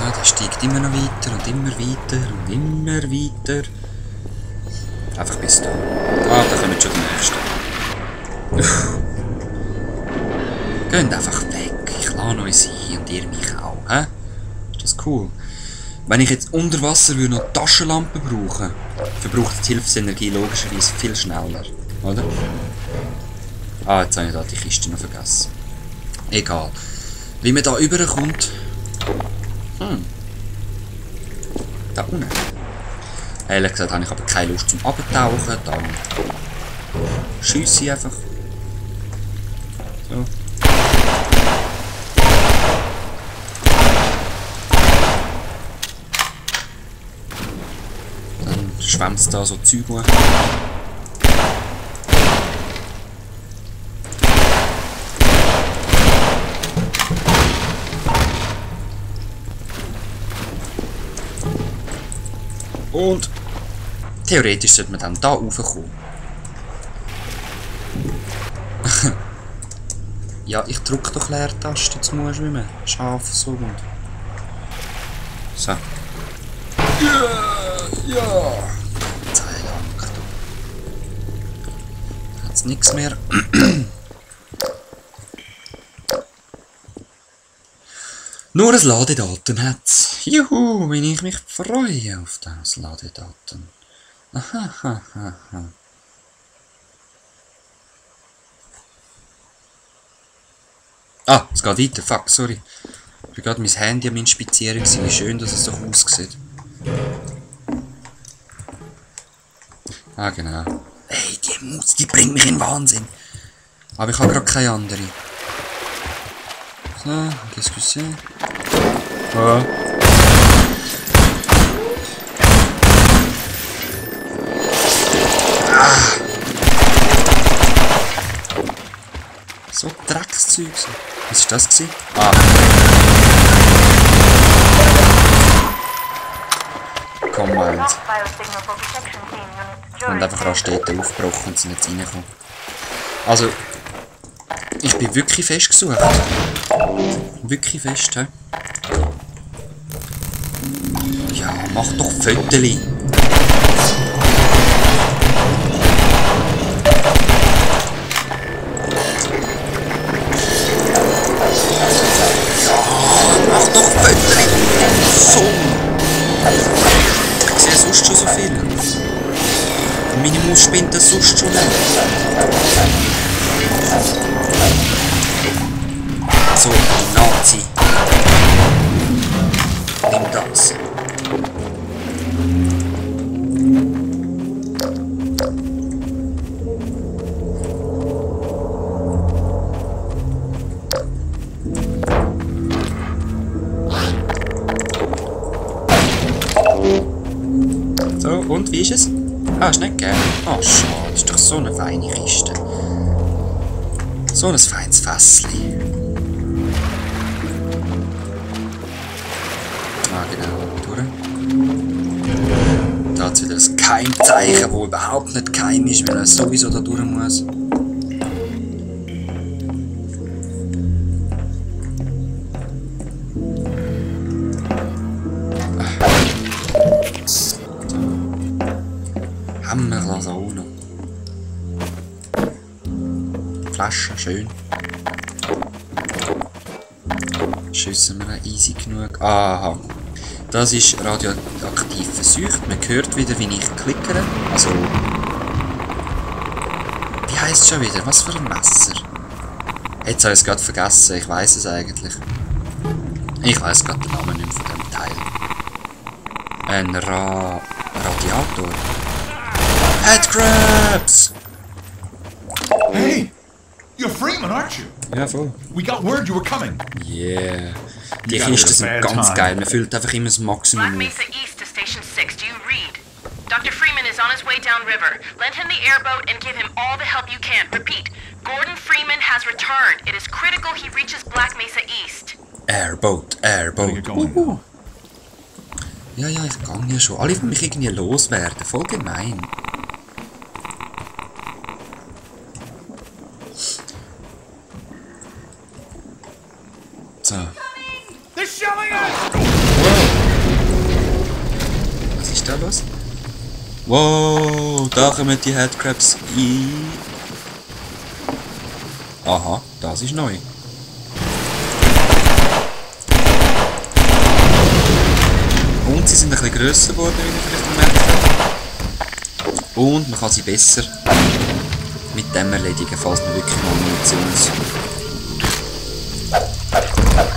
So, der steigt immer noch weiter und immer weiter und immer weiter. Einfach bis da. Ah, da kommen schon die nächsten. Geht einfach weg. Ich lasse euch sein und ihr mich auch. Hä? Ist das cool? Wenn ich jetzt unter Wasser würde noch Taschenlampe brauchen, verbraucht die Hilfsenergie logischerweise viel schneller. Oder? Ah, jetzt habe ich da die Kiste noch vergessen. Egal. Wie man da rüberkommt. Da unten. Ehrlich gesagt habe ich aber keine Lust zum Abtauchen. Dann schiesse ich einfach. So. Dann schwemmt da so Zeug hoch. Und theoretisch sollte man dann da raufkommen. Ja, ich drücke doch Leertaste zum Schwimmen. Scharf so gut. So. Ja. Sei Dank. Jetzt nichts mehr. Nur ein Ladedaten hat's. Juhu, wenn ich mich freue auf das Ladedaten. Aha. Ah, es geht weiter. Fuck, sorry. Ich bin gerade mein Handy am Inspizieren, wie schön dass es doch aussieht. Ah, genau. Hey, die Maus, die bringt mich in Wahnsinn. Aber ich habe gerade keine andere. So, qu'est-ce que c'est? Ah. So Dreckszeug. Was war das gewesen? Ah. Command. Und einfach Raststätten aufgebrochen und sind jetzt reingekommen. Also, ich bin wirklich fest gesucht. Wirklich fest, hä? Ja, mach doch Fötterli. Mach doch Fötterli. So. Ich sehe sonst schon so viel. Meine Maus spinnt das sonst schon nicht. So, Nazi. Nimm das. So, und wie ist es? Ah, ist nicht geil. Oh, schade, ist doch so eine feine Kiste. So ein feines Fässchen. Ah, genau, durch. Da hat es wieder ein Keimzeichen, das überhaupt nicht geheim ist, weil er sowieso da durch muss. Hammerglas auch noch. Flasche, schön. Schiessen wir noch easy genug. Aha. Das ist radioaktiv verseucht. Man hört wieder, wie ich klickere. Also. Wie heisst es schon wieder? Was für ein Messer? Jetzt habe ich es gerade vergessen. Ich weiss es eigentlich. Ich weiss gerade den Namen nicht von dem Teil. Ein Radiator. Headcrabs! Hey! You're Freeman, aren't you? Ja, voll. We got word you were coming. Yeah. Die Kisten sind ganz geil. Man fühlt einfach immer das Maximum Black Mesa East to Station 6. Do you read? Dr. Freeman is on his way downriver. Lend him the airboat and give him all the help you can. Repeat, Gordon Freeman has returned. It is critical he reaches Black Mesa East. Airboat. Ja, ich kann ja schon. Alle von mich irgendwie loswerden. Voll gemein. So. They're shelling us! Wow. ist da los? Wow, da kommen die Headcrabs ein. Aha, das ist neu. Und sie sind ein bisschen grösser geworden, wie ich vielleicht gemerkt habe. Und man kann sie besser mit dem erledigen, falls man wirklich mal Munitions...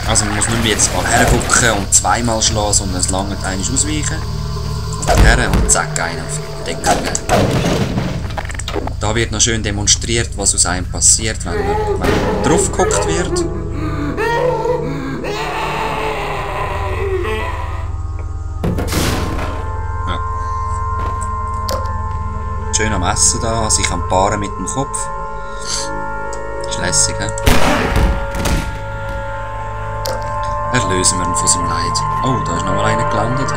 Also man muss nicht mehr jetzt mal hergucken und zweimal schlagen, sondern es langt einmal ausweichen. Und her und zack, einen auf den Deckel geben. Da wird noch schön demonstriert, was aus einem passiert, wenn man drauf geguckt wird. Ja. Schön am Essen da, sich am Paaren mit dem Kopf. Ist lässig, he? Erlösen wir ihn von seinem Leid. Oh, da ist noch mal einer gelandet. He?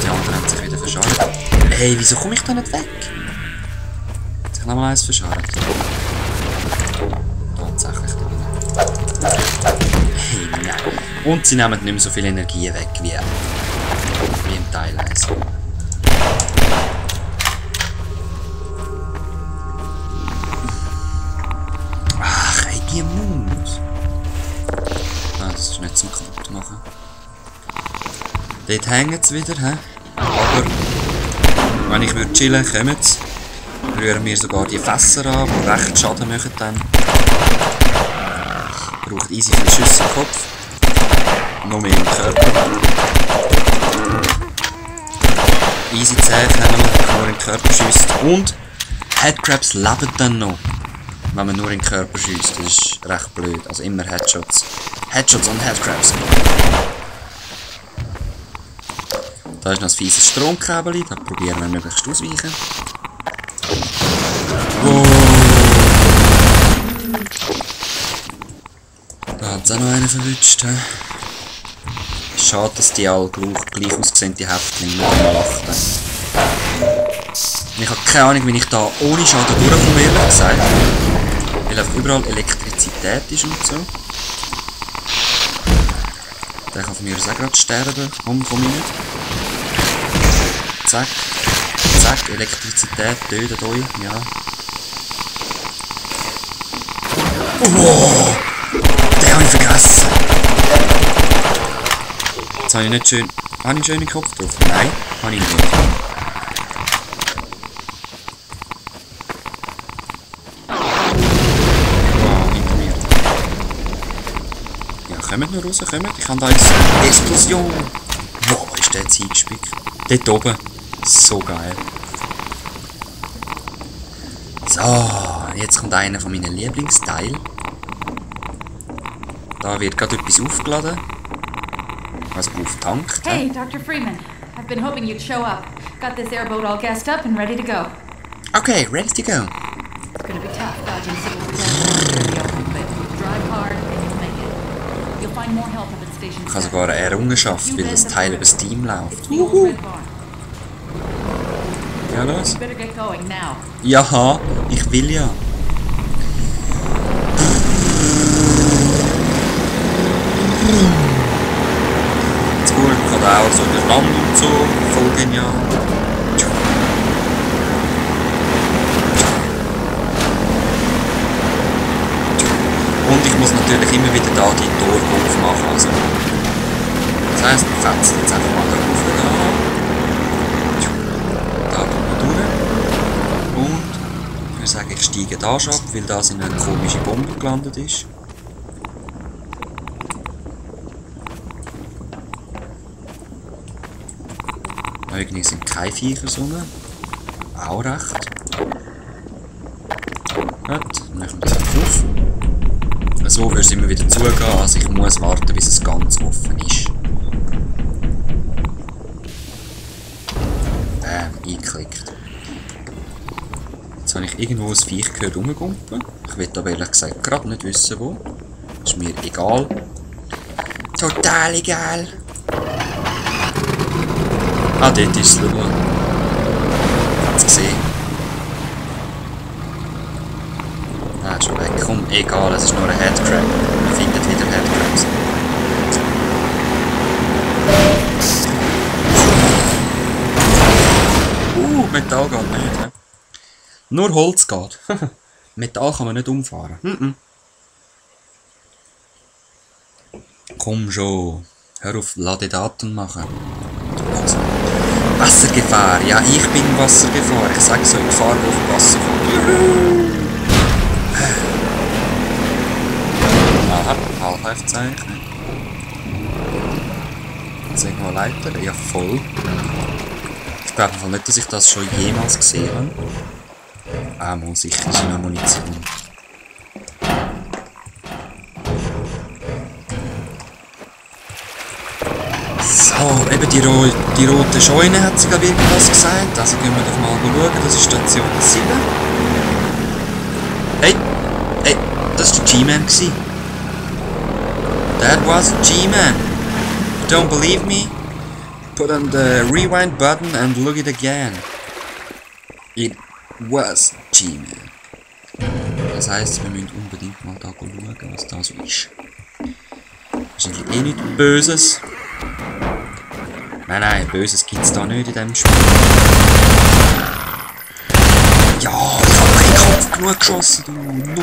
Die anderen haben sich wieder verscharrt. Hey, wieso komme ich da nicht weg? Hat sich noch mal eins verscharrt. Tatsächlich drin. Hey, nein. Und sie nehmen nicht mehr so viel Energie weg wie im Teil 1. Ach, ey, die Maus. Ah, das ist nicht zum kaputt machen. Dort hängen sie wieder, he? Aber wenn ich würde chillen, kommen sie. Rühren wir sogar die Fässer an, die recht Schaden machen dann. Braucht easy viel Schüsse im Kopf. Noch mehr im Körper. Easy 10 haben wir, nur in den Körper schießt. Und Headcrabs leben dann noch, wenn man nur in den Körper schießt. Das ist recht blöd. Also immer Headshots. Headshots und Headcrabs. Da ist noch ein fieses Stromkabel, da probieren wir möglichst ausweichen. Wow. Da hat es auch noch einen verwünscht. Schade, dass die alle gleich aussehen, die Häftlinge, nicht einmal achten. Ich habe keine Ahnung, wie ich da ohne Schaden durchkomme, ehrlich gesagt. Weil einfach überall Elektrizität ist und so. Der kann von mir aus auch gerade sterben, komm ich nicht. Zack. Zack, Elektrizität tötet euch, ja. Oh, den habe ich vergessen. Jetzt habe ich nicht schön... Habe ich einen schönen Kopf drauf? Nein, habe ich nicht. Wow, hinter mir. Ja, kommt noch raus, kommt. Ich habe da jetzt Explosion. Wow, ist der jetzt eingespickt. Dort oben. So geil. So, jetzt kommt einer von meinen Lieblingsteilen. Da wird gerade etwas aufgeladen. Also aufgetankt. Hey, Dr. Freeman. I've been hoping you'd show up. Got this airboat all gassed up and ready to go. Okay, ready to go. It's gonna be tough dodging civil protection, but drive hard and you'll make it. You'll find more help up at Station 7. Ich habe sogar eine Errungenschaft, weil das Teil über Steam läuft. The old red barn. Ja, los. You better get going now. Jaha, ich will ja. Jetzt gut, ich kann auch so durch Land und so. Voll genial. Und ich muss natürlich immer wieder da die Tore aufmachen. Also. Das heisst, wir fetzen jetzt einfach mal drauf. Da tun wir durch. Und ich würde sagen, ich steige da schon ab, weil da in eine komische Bombe gelandet ist. Irgendwie sind keine Viecher so. Auch recht. Gut, dann machen wir das auf. So würde es immer wieder zugehen, also ich muss warten, bis es ganz offen ist. Eingeklickt. Jetzt habe ich irgendwo ein Viech gehört rumgumpen. Ich will aber ehrlich gesagt gerade nicht wissen wo. Ist mir egal. Total egal. Ah, dort ist es, schau mal. Ich hab's gesehen. Ah, ist schon weg. Komm, Egal, es ist nur ein Headcrab. Man findet wieder Headcrabs. Metall geht nicht, he? Nur Holz geht. Metall kann man nicht umfahren. Komm schon. Hör auf, Ladedaten machen. Wassergefahr. Ja, ich bin Wassergefahr. Ich sag so, ich fahre auf Wasser. Aha, Halbheftzeichen. Sag mal Leiter. Ja, voll. Ich glaube nicht, dass ich das schon jemals gesehen habe. Ah, mal sicher, ist noch Munition. So, eben die rote Scheune hat sie gerade irgendwas gesagt. Also gehen wir doch mal schauen, das ist Station 7. Hey, das war der G-Man. That was a G-Man. Don't believe me? Put on the rewind button and look it again. It was G-Man. Das heisst, wir müssen unbedingt mal da schauen, was da so ist. Wahrscheinlich eh nichts Böses. Nein, Böses gibt's da nicht in diesem Spiel. Ja, ich hab keinen Kopf genug geschossen, du Nutte.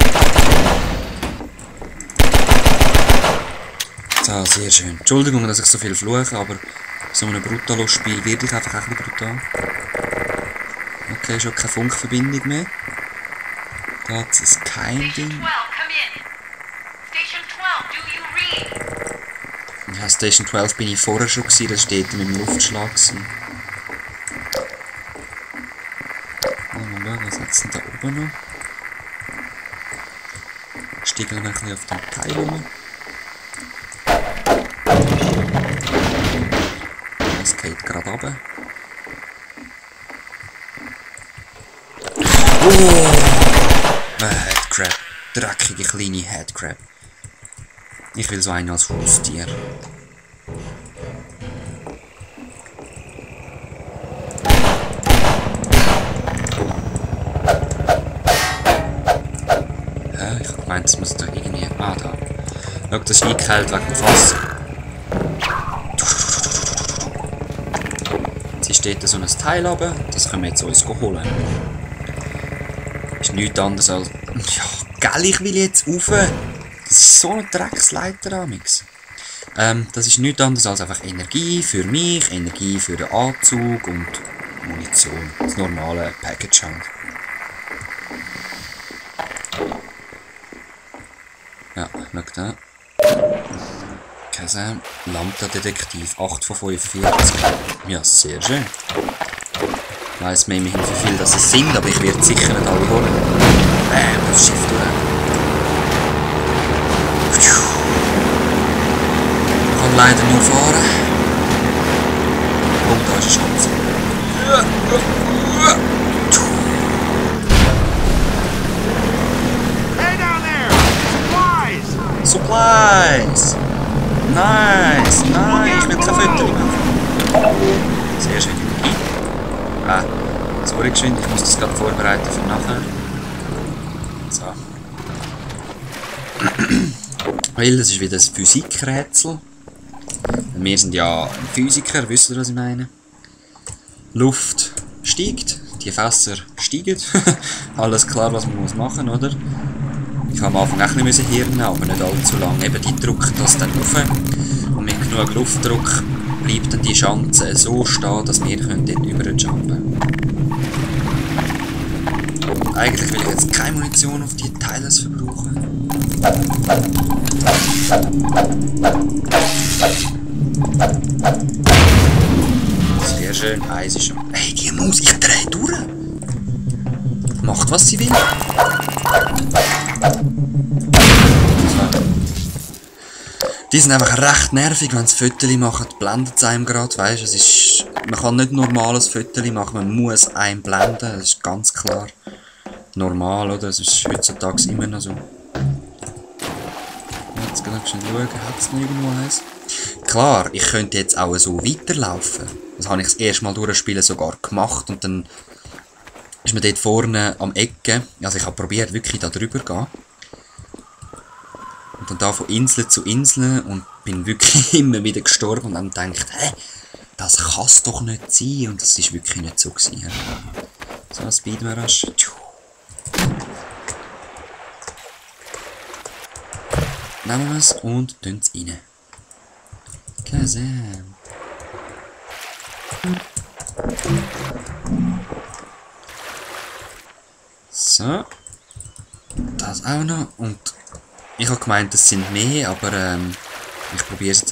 So, sehr schön. Entschuldigung, dass ich so viel fluche, aber so ein Brutalo-Spiel wird ich einfach ein bisschen brutal. Okay, schon keine Funkverbindung mehr. Das ist kein Ding. Ja, Station 12 bin ich vorher schon gewesen, das steht mit dem Luftschlag. Mal schauen, was hat es denn da oben noch? Ich steige noch ein bisschen auf den Teil rum. Das geht gerade runter. Oh! Ein Headcrab. Dreckige kleine Headcrab. Ich will so einen als Haustier. Ich hab gemeint, es muss da irgendwie... Ah, da. Schau, das ist eingekeilt wegen dem Fass. Jetzt steht da so ein Teil runter. Das können wir jetzt uns holen. Ist nichts anderes als... Ja, gell, ich will jetzt rauf. Das ist so ein Drecksleiter, Amix. Das ist nichts anderes als einfach Energie für mich, Energie für den Anzug und Munition. Das normale Package halt. Ja, schau da. Kasam, Lambda-Detektiv, 8 von 45. Ja, sehr schön. Ich weiss mir immerhin, wie viel das sind, aber ich werde sicher nicht alle holen. Das Schiff durch. Ich kann leider nur fahren. Oh, da ist ein Schatz. Hey down there! Supplies! Supplies! Nice! Nein, ich will kein Foto machen. Sehr schön. Ah, sorry geschwind, ich muss das gerade vorbereiten für nachher. So. Weil das ist wieder ein Physikrätsel. Wir sind ja Physiker, wisst ihr, was ich meine? Luft steigt, die Fässer steigen. Alles klar, was man muss machen, oder? Ich habe am Anfang auch ein bisschen Hirn, aber nicht allzu lange. Eben, die drücken das dann rauf. Und mit genug Luftdruck bleibt dann die Schanze so stehen, dass wir dort rüberjumpen können. Eigentlich will ich jetzt keine Munition auf die Teile verbrauchen. Sehr schön, Eis ist schon. Hey, die Maus, ich drehe durch! Macht, was sie will. Die sind einfach recht nervig, wenn sie Fotos machen, blendet es einem gerade, weißt du, man kann nicht normales Fotos machen, man muss einem blenden, das ist ganz klar. Normal, oder? Das ist heutzutage immer noch so. Jetzt kann ich schon schauen, hat es noch irgendwo eins? Klar, ich könnte jetzt auch so weiterlaufen. Das habe ich das erste Mal durchspielen sogar gemacht und dann ist man dort vorne am Ecke, also ich habe probiert wirklich da drüber zu gehen. da von Insel zu Insel und bin wirklich immer wieder gestorben und dann gedacht, hä, das kann es doch nicht sein. Und das ist wirklich nicht so gewesen. So, speeden wir rasch. Nehmen wir es und tun es rein. Kasam. So. Das auch noch. Und ich habe gemeint, es sind mehr, aber ich probiere es jetzt